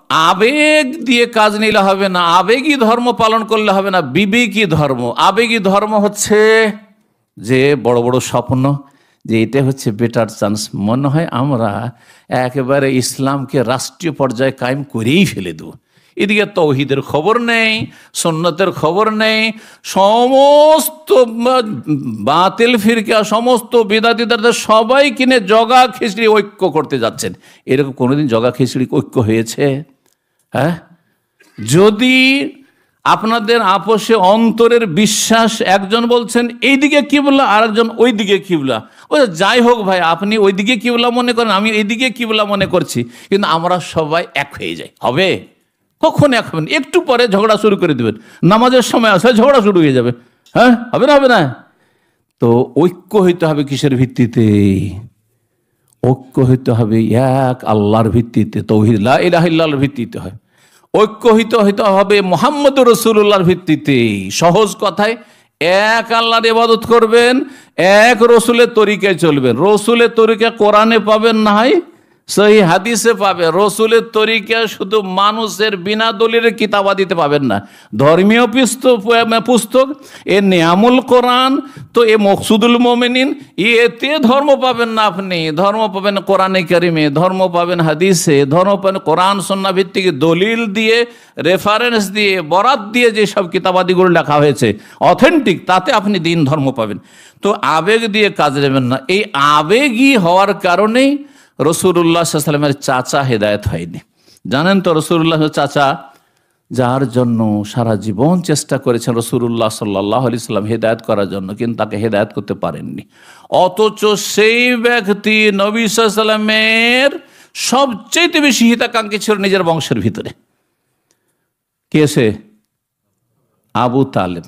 আবেগ দিয়ে কাজ নিলে হবে না, আবেগী ধর্ম পালন করলে হবে না, বিবেকী ধর্ম। আবেগী ধর্ম হচ্ছে যে বড় বড় স্বপ্ন, যে এটা হচ্ছে বেটার চান্স, মনে হয় আমরা একেবারে ইসলামকে রাষ্ট্রীয় পর্যায়ে কায়েম করেই ফেলে দেব। এদিকে তৌহিদের খবর নেই, সুন্নতের খবর নেই, সমস্ত বাতিল ফিরকা, সমস্ত বিদাতিদের সবাই কিনে জগা খিচড়ি ঐক্য করতে যাচ্ছেন। এরকম কোনোদিন জগা খিচড়ি ঐক্য হয়েছে? হ্যাঁ, যদি আপনাদের আপোষে অন্তরের বিশ্বাস, একজন বলছেন এইদিকে কিবলা আর একজন ওইদিকে কিবলা, ও যাই হোক ভাই, আপনি ওইদিকে কিবলা মনে করেন, আমি এইদিকে কিবলা মনে করছি, কিন্তু আমরা সবাই এক হয়ে যাই, হবে? কখন এক হবেন? একটু পরে ঝগড়া শুরু করে দেবেন, নামাজের সময় আসলে ঝগড়া শুরু হয়ে যাবে। হ্যাঁ, হবে না? হবে না? তো ঐক্য হইতে হবে কিসের ভিত্তিতে? ঐক্য হইতে হবে এক আল্লাহর ভিত্তিতে, তাওহীদ লা ইলাহা ইল্লাল্লাহর ভিত্তিতে হয়। ঐক্য হইতে হবে মুহাম্মদুর রাসূলুল্লাহর ভিত্তিতে। সহজ কথায়, এক আল্লাহর ইবাদত করবেন, এক রসুলের তরিকায় চলবেন। রসুলের তরিকা কোরআনে পাবেন, না হয় সহিহ হাদিসে পাবে। রসুলের তরিকা শুধু মানুষের বিনা দলিলের কিতাবাদিতে পাবেন না। ধর্মীয় পুস্তক, এ নিয়ামুল কোরআন, তো এ মকসুদুল মোমিনিন, এতে ধর্ম পাবেন না। আপনি ধর্ম পাবেন কোরআনে কারিমে, ধর্ম পাবেন হাদিসে, ধর্ম পাবেন কোরআন সুন্নাহ ভিত্তিক দলিল দিয়ে, রেফারেন্স দিয়ে, বরাত দিয়ে যেসব কিতাবাদিগুলো লেখা হয়েছে অথেন্টিক, তাতে আপনি দিন ধর্ম পাবেন। তো আবেগ দিয়ে কাজ নেবেন না। এই আবেগী হওয়ার কারণেই রাসূলুল্লাহ সাল্লাল্লাহু আলাইহি ওয়াসাল্লামের চাচা হেদায়েত হয়নি। জানেন তো রাসূলুল্লাহ চাচা, যার জন্য সারা জীবন চেষ্টা করেছেন রাসূলুল্লাহ সাল্লাল্লাহু আলাইহি ওয়াসাল্লাম হেদায়েত করার জন্য, কিন্তু তাকে হেদায়েত করতে পারেননি। অথচ সেই ব্যক্তি নবী সাল্লাল্লাহু আলাইহি ওয়াসাল্লামের সবচেয়ে বেশি হিতাকাঙ্ক্ষী ছিল নিজের বংশের ভিতরে। কে সে? আবু তালেব।